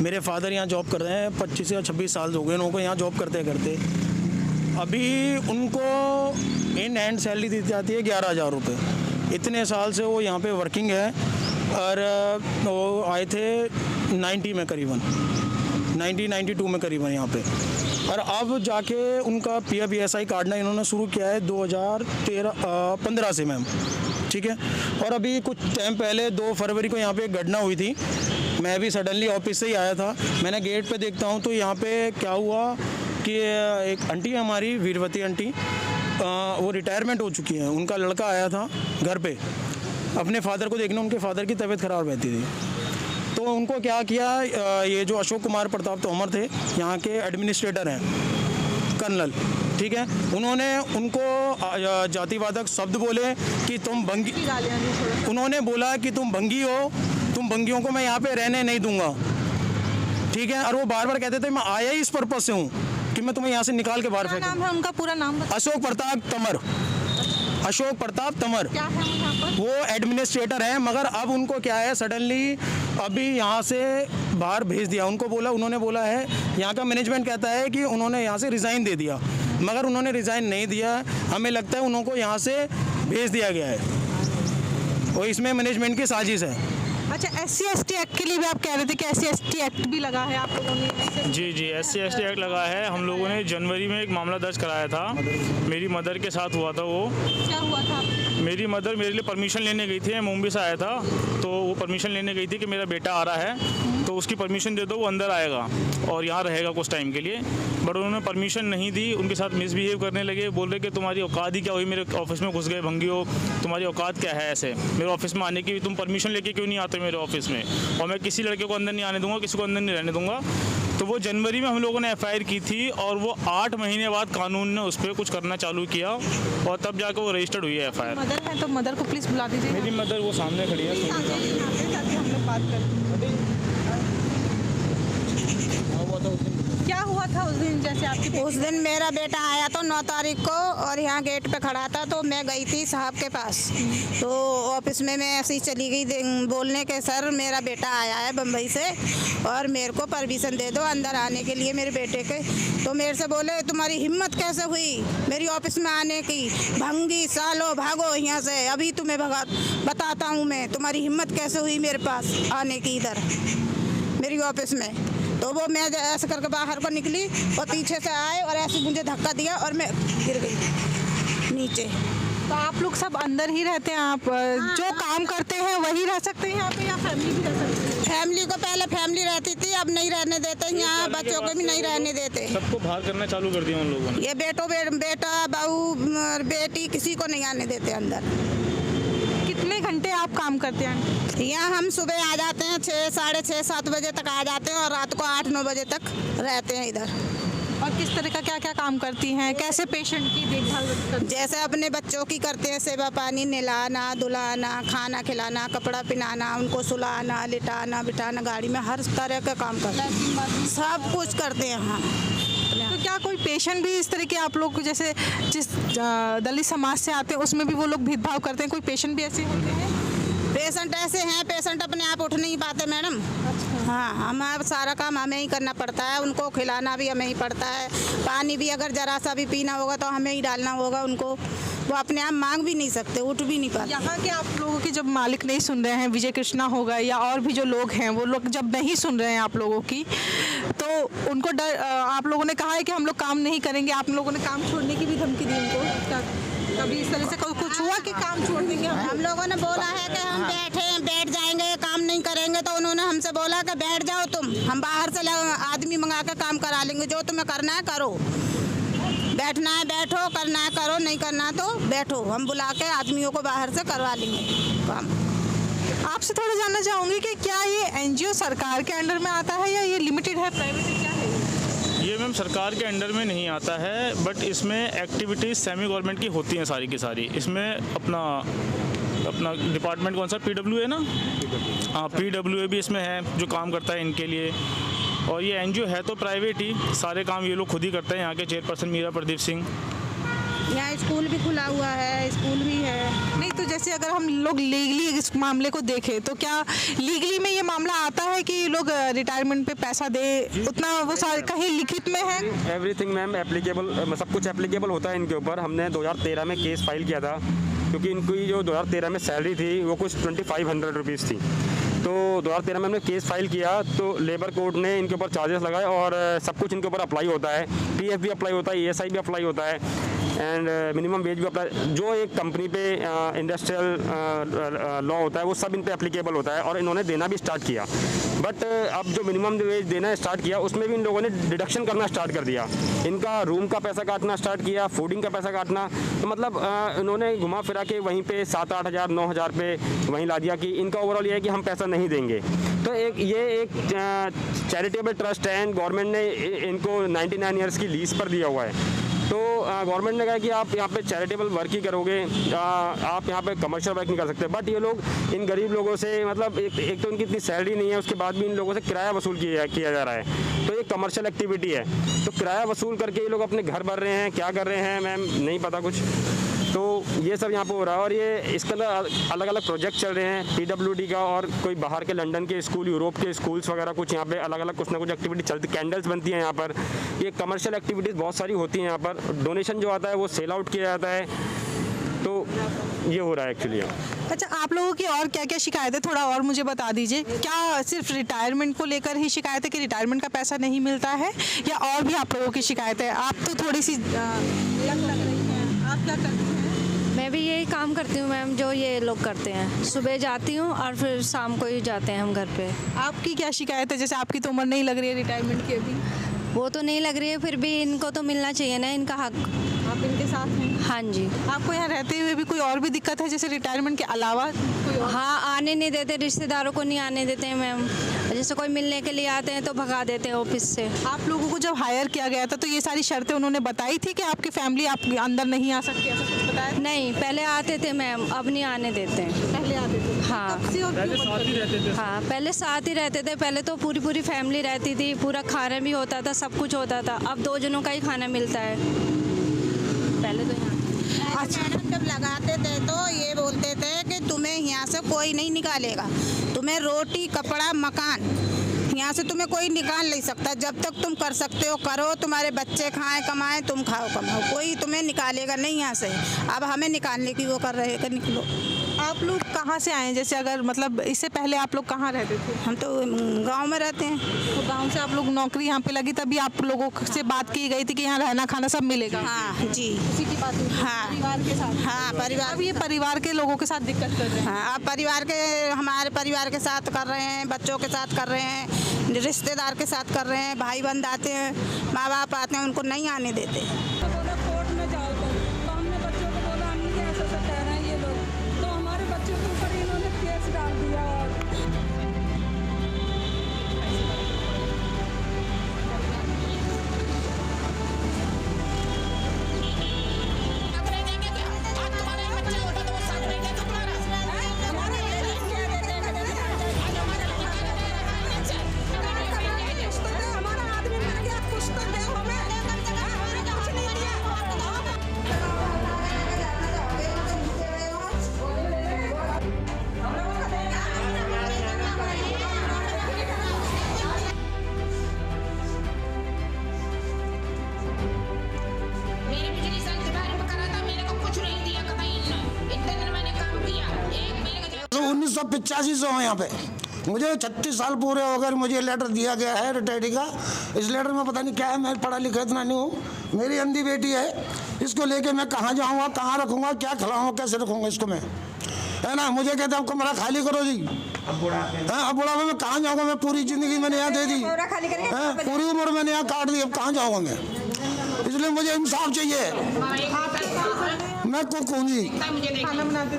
मेरे फादर यहाँ जॉब कर रहे हैं, 25 या 26 साल हो गए उनको यहाँ जॉब करते करते। अभी उनको इन हैंड सैलरी दी जाती है 11,000 रुपये। इतने साल से वो यहाँ पे वर्किंग है और वो आए थे 90 में करीबन, 92 में करीबन यहाँ पे। और अब जाके उनका PF ESI काटना इन्होंने शुरू किया है 2015 से मैम, ठीक है। और अभी कुछ टाइम पहले 2 फरवरी को यहाँ पे एक घटना हुई थी। मैं भी सडनली ऑफिस से ही आया था, मैंने गेट पे देखता हूँ तो यहाँ पे क्या हुआ कि एक आंटी है हमारी, वीरवती आंटी, वो रिटायरमेंट हो चुकी है। उनका लड़का आया था घर पे अपने फादर को देखने, उनके फादर की तबीयत ख़राब रहती थी। तो उनको क्या किया, ये जो अशोक कुमार प्रताप तोमर थे यहाँ के एडमिनिस्ट्रेटर हैं, कर्नल, ठीक है, उन्होंने उनको जातिवादक शब्द बोले कि तुम भंगी, उन्होंने बोला कि तुम भंगी हो, तुम भंगियों को मैं यहाँ पे रहने नहीं दूंगा, ठीक है। और वो बार बार कहते थे मैं आया ही इस पर्पज से हूँ कि मैं तुम्हें यहाँ से निकाल के बाहर फेंक। नाम है उनका पूरा नाम? अशोक प्रताप तंवर। अशोक प्रताप तंवर, क्या है यहाँ पर? वो एडमिनिस्ट्रेटर हैं, मगर अब उनको क्या है सडनली अभी यहाँ से बाहर भेज दिया। उनको बोला, उन्होंने बोला है, यहाँ का मैनेजमेंट कहता है कि उन्होंने यहाँ से रिज़ाइन दे दिया, मगर उन्होंने रिज़ाइन नहीं दिया। हमें लगता है उनको यहाँ से भेज दिया गया है और इसमें मैनेजमेंट की साजिश है। अच्छा, SC/ST एक्ट के लिए भी आप कह रहे थे कि SC/ST एक्ट भी लगा है आप लोगों ने? जी, SC/ST एक्ट लगा है। हम लोगों ने जनवरी में एक मामला दर्ज कराया था, मेरी मदर के साथ हुआ था। वो क्या हुआ था? मेरी मदर मेरे लिए परमिशन लेने गई थी, मैं मुंबई से आया था, तो वो परमिशन लेने गई थी कि मेरा बेटा आ रहा है तो उसकी परमिशन दे दो, वो अंदर आएगा और यहाँ रहेगा कुछ टाइम के लिए। बट उन्होंने परमिशन नहीं दी, उनके साथ मिसबिहेव करने लगे, बोल रहे कि तुम्हारी औकात ही क्या हुई, मेरे ऑफिस में घुस गए भंगी हो, तुम्हारी औकात क्या है ऐसे मेरे ऑफिस में आने की, तुम परमिशन लेके क्यों नहीं आते मेरे ऑफिस में, और मैं किसी लड़के को अंदर नहीं आने दूंगा, किसी को अंदर नहीं रहने दूंगा। तो वो जनवरी में हम लोगों ने FIR की थी और वो 8 महीने बाद कानून ने उस पर कुछ करना चालू किया और तब जाकर वो रजिस्टर्ड हुई है FIR। मदर है तो मदर को प्लीज़ बुला दीजिए। मेरी मदर वो सामने खड़ी है, ताकि हम लोग बात करें। क्या हुआ था उस दिन? जैसे आपकी उस दिन मेरा बेटा आया तो 9 तारीख को और यहाँ गेट पे खड़ा था, तो मैं गई थी साहब के पास, तो ऑफिस में मैं ऐसे ही चली गई बोलने के सर मेरा बेटा आया है बम्बई से और मेरे को परमिशन दे दो अंदर आने के लिए मेरे बेटे के। तो मेरे से बोले तुम्हारी हिम्मत कैसे हुई मेरी ऑफिस में आने की, भंगी सालो भागो यहाँ से, अभी तुम्हें बताता हूँ मैं तुम्हारी हिम्मत कैसे हुई मेरे पास आने की इधर मेरी ऑफिस में। तो वो मैं ऐसे करके बाहर को निकली और पीछे से आए और ऐसे मुझे धक्का दिया और मैं गिर गई नीचे। तो आप लोग सब अंदर ही रहते हैं? आप जो काम करते हैं वही रह सकते हैं यहाँ पे या फैमिली भी रह सकती है? फैमिली को पहले फैमिली रहती थी, अब नहीं रहने देते यहाँ, बच्चों को भी नहीं रहने देते, सबको बाहर करना चालू कर दिया उन लोगों ने। ये बेटा बहू बेटी किसी को नहीं आने देते अंदर। कितने घंटे आप काम करते हैं? यहाँ हम सुबह आ जाते हैं 6, साढ़े 6, 7 बजे तक आ जाते हैं और रात को 8, 9 बजे तक रहते हैं इधर। और किस तरह का क्या क्या काम करती हैं? कैसे पेशेंट की देखभाल करती हैं? जैसे अपने बच्चों की करते हैं सेवा पानी, नहलाना धुलाना, खाना खिलाना, कपड़ा पहनाना, उनको सुलाना लिटाना बिठाना, गाड़ी में हर तरह का काम करते हैं, सब कुछ करते हैं। हाँ, तो क्या कोई पेशेंट भी इस तरह के आप लोग जैसे जिस दलित समाज से आते हैं उसमें भी वो लोग भेदभाव करते हैं? कोई पेशेंट भी ऐसे होते हैं? पेशेंट ऐसे हैं, पेशेंट अपने आप उठ नहीं पाते मैडम। हाँ, हमारा सारा काम हमें ही करना पड़ता है, उनको खिलाना भी हमें ही पड़ता है, पानी भी अगर जरा सा भी पीना होगा तो हमें ही डालना होगा उनको, वो अपने आप मांग भी नहीं सकते, उठ भी नहीं पाते। यहाँ के आप लोगों की जब मालिक नहीं सुन रहे हैं, विजय कृष्णा हो गए या और भी जो लोग हैं, वो लोग जब नहीं सुन रहे हैं आप लोगों की, तो उनको डर, आप लोगों ने कहा है कि हम लोग काम नहीं करेंगे, आप लोगों ने काम छोड़ने की भी धमकी दी उनको? कभी इस तरह से कुछ हुआ कि काम छोड़ देंगे? हम लोगों ने बोला है कि हम बैठ जाएंगे, काम नहीं करेंगे, तो उन्होंने हमसे बोला कि बैठ जाओ तुम, हम बाहर से आदमी मंगा के काम करा लेंगे, जो तुम्हें करना है करो, बैठना है बैठो, करना है करो, नहीं करना तो बैठो, हम बुला के आदमियों को बाहर से करवा लेंगे काम। आपसे थोड़ा जानना चाहूँगी कि क्या ये NGO सरकार के अंडर में आता है या ये लिमिटेड है, प्राइवेट है, क्या है? ये मैम सरकार के अंडर में नहीं आता है, बट इसमें एक्टिविटीज़ सेमी गवर्नमेंट की होती हैं सारी की सारी। इसमें अपना डिपार्टमेंट कौन सा, PW है ना? हाँ, PWA भी इसमें है जो काम करता है इनके लिए। और ये NGO है तो प्राइवेट ही, सारे काम ये लोग खुद ही करते हैं। यहाँ के चेयरपर्सन मीरा प्रदीप सिंह। यहाँ स्कूल भी खुला हुआ है, स्कूल भी है। नहीं तो जैसे जैसे अगर हम लोग लीगली इस मामले को देखें तो क्या लीगली में ये मामला आता है कि लोग रिटायरमेंट पे पैसा दे उतना वो कहीं लिखित में है? एवरीथिंग मैम एप्लीकेबल, सब कुछ एप्लीकेबल होता है इनके ऊपर। हमने 2013 में केस फाइल किया था क्योंकि इनकी जो 2013 में सैलरी थी वो कुछ 2500 रुपीज़ थी। तो 2013 में हमने केस फाइल किया तो लेबर कोर्ट ने इनके ऊपर चार्जेस लगाए और सब कुछ इनके ऊपर अप्लाई होता है। पीएफ भी अप्लाई होता है, ईएसआई भी अप्लाई होता है एंड मिनिमम वेज भी अप्लाई। जो एक कंपनी पे इंडस्ट्रियल लॉ होता है वो सब इन पे एप्लीकेबल होता है और इन्होंने देना भी स्टार्ट किया। बट अब जो मिनिमम वेज देना स्टार्ट किया उसमें भी इन लोगों ने डिडक्शन करना स्टार्ट कर दिया। इनका रूम का पैसा काटना स्टार्ट किया, फूडिंग का पैसा काटना। तो मतलब इन्होंने घुमा फिरा के वहीं पे 7-8 हज़ार 9 हज़ार पे वहीं ला दिया कि इनका ओवरऑल ये है कि हम पैसा नहीं देंगे। तो ये एक चैरिटेबल ट्रस्ट है एंड गवर्नमेंट ने इनको 99 ईयर्स की लीज पर दिया हुआ है। तो गवर्नमेंट ने कहा कि आप यहाँ पे चैरिटेबल वर्क ही करोगे, आप यहाँ पे कमर्शियल वर्क नहीं कर सकते। बट ये लोग इन गरीब लोगों से मतलब एक तो इनकी इतनी सैलरी नहीं है, उसके बाद भी इन लोगों से किराया वसूल किया जा रहा है। तो ये कमर्शियल एक्टिविटी है, तो किराया वसूल करके ये लोग अपने घर भर रहे हैं। क्या कर रहे हैं मैम नहीं पता कुछ। तो ये सब यहाँ पे हो रहा है और ये इसके अंदर अलग अलग प्रोजेक्ट चल रहे हैं पीडब्ल्यूडी का और कोई बाहर के लंदन के स्कूल, यूरोप के स्कूल्स वगैरह कुछ यहाँ पे अलग अलग कुछ ना कुछ एक्टिविटी चलती, कैंडल्स बनती हैं यहाँ पर। ये कमर्शियल एक्टिविटीज़ बहुत सारी होती हैं यहाँ पर। डोनेशन जो आता है वो सेल आउट किया जाता है। तो ये हो रहा है एक्चुअली। अच्छा, आप लोगों की और क्या क्या शिकायत है थोड़ा और मुझे बता दीजिए। क्या सिर्फ रिटायरमेंट को लेकर ही शिकायत है कि रिटायरमेंट का पैसा नहीं मिलता है या और भी आप लोगों की शिकायत है? आप तो थोड़ी सी लग रही हैं, आप क्या करती हैं? मैं भी यही काम करती हूँ मैम जो ये लोग करते हैं। सुबह जाती हूँ और फिर शाम को ही जाते हैं हम घर पे। आपकी क्या शिकायत है? जैसे आपकी तो उम्र नहीं लग रही है रिटायरमेंट की अभी। वो तो नहीं लग रही है, फिर भी इनको तो मिलना चाहिए ना इनका हक। आप इनके साथ हैं? हाँ जी। आपको यहाँ रहते हुए भी कोई और भी दिक्कत है जैसे रिटायरमेंट के अलावा कोई और? हाँ, आने नहीं देते, रिश्तेदारों को नहीं आने देते हैं मैम। जैसे कोई मिलने के लिए आते हैं तो भगा देते हैं ऑफिस से। आप लोगों को जब हायर किया गया था तो ये सारी शर्तें उन्होंने बताई थी कि आपकी फैमिली आप अंदर नहीं आ सकती, ऐसा कुछ बताया? नहीं, पहले आते थे मैम, अब नहीं आने देते हैं। पहले आते थे? हाँ, कब से और क्यों बंद कर दिया? हाँ, पहले साथ ही रहते थे। पहले तो पूरी फैमिली रहती थी, पूरा खाना भी होता था, सब कुछ होता था। अब 2 जनों का ही खाना मिलता है। पहले तो यहाँ मैडम जब लगाते थे तो ये बोलते थे कि तुम्हें यहाँ से कोई नहीं निकालेगा, तुम्हें रोटी कपड़ा मकान यहाँ से तुम्हें कोई निकाल नहीं सकता। जब तक तुम कर सकते हो करो, तुम्हारे बच्चे खाएं कमाएं, तुम खाओ कमाओ, कोई तुम्हें निकालेगा नहीं यहाँ से। अब हमें निकालने की वो कर रहे हैं कि निकलो। आप लोग कहाँ से आए? जैसे अगर मतलब इससे पहले आप लोग कहाँ रहते थे? हम तो गांव में रहते हैं। तो गांव से आप लोग नौकरी यहाँ पे लगी तभी आप लोगों से बात की गई थी कि यहाँ रहना खाना सब मिलेगा? हाँ जी, उसी की बात हुई? हाँ। परिवार के साथ? हाँ, परिवार। अब ये परिवार के लोगों के साथ दिक्कत कर रहे हैं? हाँ, अब परिवार के, हमारे परिवार के साथ कर रहे हैं, बच्चों के साथ कर रहे हैं, रिश्तेदार के साथ कर रहे हैं, भाई बंद आते हैं, माँ बाप आते हैं, उनको नहीं आने देते। कोर्ट में जाओ तो हमने बच्चों को बोला नहीं ऐसा सब कह रहे हैं ये लोग, तो हमारे बच्चों के ऊपर इन्होंने केस डाल दिया। तो 1985 से हूँ यहाँ पे। मुझे 36 साल पूरे हो गए, मुझे लेटर दिया गया है रिटायर्डी का। इस लेटर में पता नहीं क्या है, मैं पढ़ा लिखा इतना नहीं हूँ। मेरी अंधी बेटी है, इसको लेके मैं कहाँ जाऊँगा, कहाँ रखूँगा, क्या खिलाऊँगा, कैसे रखूँगा इसको मैं, है ना। मुझे कहते हैं कमरा खाली करो जी। अब बुढ़ापे में कहाँ जाऊँगा मैं? पूरी ज़िंदगी मैंने यहाँ दे दी, पूरी उम्र मैंने यहाँ काट दी, अब कहाँ जाऊँगा मैं? इसलिए मुझे इंसाफ चाहिए। मैं कुक हूँ जी।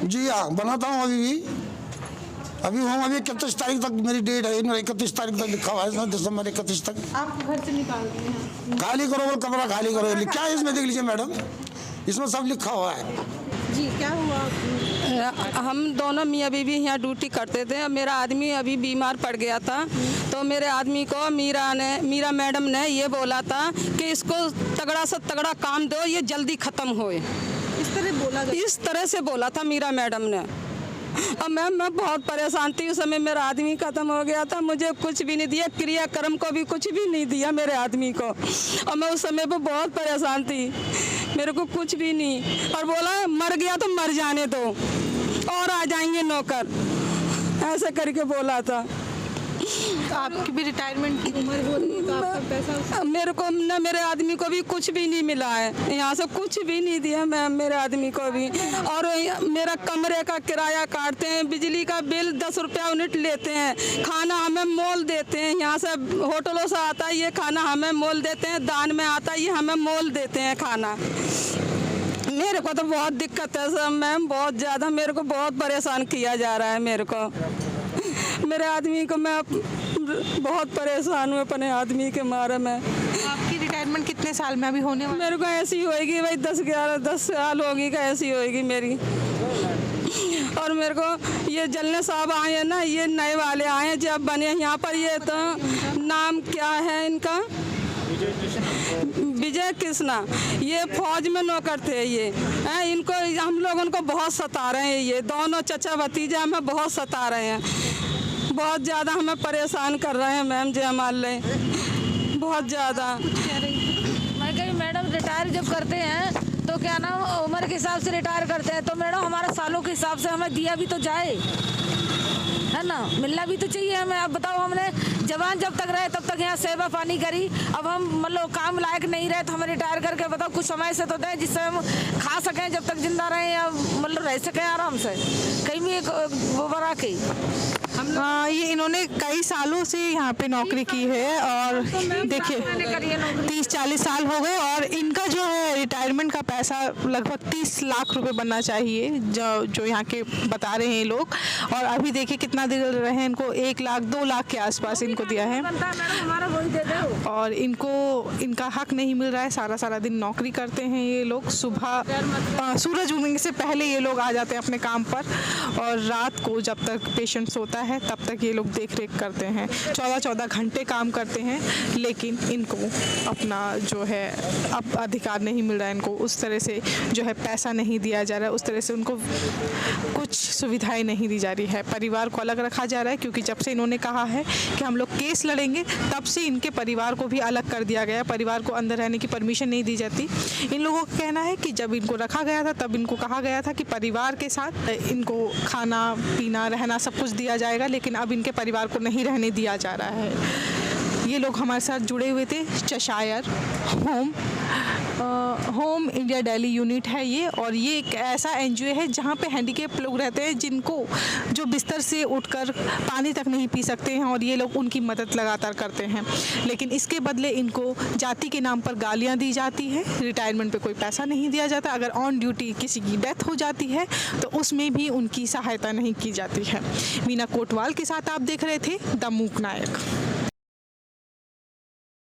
जी हाँ, बनाता हूँ अभी हूँ। अभी 31 तारीख तक मेरी डेट है, 31 तारीख तक लिखा हुआ है इसमें, दिसंबर 31 तक। आप घर से निकाल दिए हैं? खाली करो बोल, कमरा खाली करो। क्या है इसमें? देख लीजिए मैडम, इसमें सब लिखा हुआ है। जी, क्या हुआ? हम दोनों मियाँ बीवी यहाँ ड्यूटी करते थे। मेरा आदमी अभी बीमार पड़ गया था, तो मेरे आदमी को मीरा मैडम ने ये बोला था कि इसको तगड़ा से तगड़ा काम दो, ये जल्दी ख़त्म होए। इस तरह इस तरह से बोला था मीरा मैडम ने। अब मैम मैं बहुत परेशान थी उस समय, मेरा आदमी ख़त्म हो गया था, मुझे कुछ भी नहीं दिया, क्रियाक्रम को भी कुछ भी नहीं दिया मेरे आदमी को। और मैं उस समय पे बहुत परेशान थी, मेरे को कुछ भी नहीं। और बोला मर गया तो मर जाने दो और आ जाएंगे नौकर, ऐसे करके बोला था। आपकी भी रिटायरमेंट की उम्र हो रही है तो आपका पैसा मेरे को न, मेरे आदमी को भी कुछ भी नहीं मिला है, यहाँ से कुछ भी नहीं दिया मैम मेरे आदमी को भी। और मेरा कमरे का किराया काटते हैं, बिजली का बिल 10 रुपया यूनिट लेते हैं, खाना हमें मोल देते हैं, यहाँ से होटलों से आता है ये खाना हमें मोल देते हैं, दान में आता है ये हमें मोल देते हैं खाना। मेरे को तो बहुत दिक्कत है सब मैम, बहुत ज़्यादा मेरे को बहुत परेशान किया जा रहा है। मेरे आदमी को मैं बहुत परेशान हूँ अपने आदमी के मारे में। आपकी रिटायरमेंट कितने साल में अभी होने वाली? मेरे को ऐसी होएगी भाई 10 साल होगी का ऐसी होएगी मेरी। और मेरे को ये जलने साहब आए हैं ना, ये नए वाले आए हैं जब बने यहाँ पर, ये तो नाम क्या है इनका, विजय कृष्णा, ये फौज में नौकर थे ये हैं। इनको हम लोग उनको बहुत सता रहे हैं, ये दोनों चचा भतीजे हमें बहुत सता रहे हैं, बहुत ज़्यादा हमें परेशान कर रहे हैं मैम जयमाल, बहुत ज़्यादा। मैं कहीं मैडम रिटायर जब करते हैं तो क्या नाम उम्र के हिसाब से रिटायर करते हैं, तो मैडम हमारा सालों के हिसाब से हमें दिया भी तो जाए, है ना, मिलना भी तो चाहिए हमें। अब बताओ हमने जवान जब तक रहे तब तक यहाँ सेवा पानी करी, अब हम मतलब काम लायक नहीं रहे तो हमें रिटायर करके बताओ कुछ समय से तो दें जिससे हम खा सकें जब तक जिंदा रहें, या मतलब रह सकें आराम से, कहीं भी वो बना के। ये इन्होंने कई सालों से यहाँ पे नौकरी की है और देखिए 30-40 साल हो गए और इनका जो है रिटायरमेंट का पैसा लगभग 30 लाख रुपए बनना चाहिए, जो यहाँ के बता रहे हैं लोग। और अभी देखिए कितना दिल रहे हैं, इनको 1 लाख 2 लाख के आसपास इनको दिया है और इनको इनका हक नहीं मिल रहा है। सारा दिन नौकरी करते हैं ये लोग, सुबह सूरज उगने से पहले ये लोग आ जाते हैं अपने काम पर और रात को जब तक पेशेंट सोता है तब तक ये लोग देख रेख करते हैं। 14-14 घंटे काम करते हैं, लेकिन इनको अपना जो है अब अधिकार नहीं मिल रहा है, इनको उस तरह से जो है पैसा नहीं दिया जा रहा है, उस तरह से उनको कुछ सुविधाएं नहीं दी जा रही है। परिवार को अलग रखा जा रहा है क्योंकि जब से इन्होंने कहा है कि हम लोग केस लड़ेंगे तब से इनके परिवार को भी अलग कर दिया गया, परिवार को अंदर रहने की परमिशन नहीं दी जाती। इन लोगों का कहना है कि जब इनको रखा गया था तब इनको कहा गया था कि परिवार के साथ इनको खाना पीना रहना सब कुछ दिया जाएगा, लेकिन अब इनके परिवार को नहीं रहने दिया जा रहा है। ये लोग हमारे साथ जुड़े हुए थे। चशायर होम इंडिया दिल्ली यूनिट है ये, और ये एक ऐसा एनजीओ है जहाँ पे हैंडीकैप लोग रहते हैं जिनको जो बिस्तर से उठकर पानी तक नहीं पी सकते हैं और ये लोग उनकी मदद लगातार करते हैं। लेकिन इसके बदले इनको जाति के नाम पर गालियाँ दी जाती है, रिटायरमेंट पे कोई पैसा नहीं दिया जाता, अगर ऑन ड्यूटी किसी की डेथ हो जाती है तो उसमें भी उनकी सहायता नहीं की जाती है। मीना कोटवाल के साथ आप देख रहे थे द मूक नायक।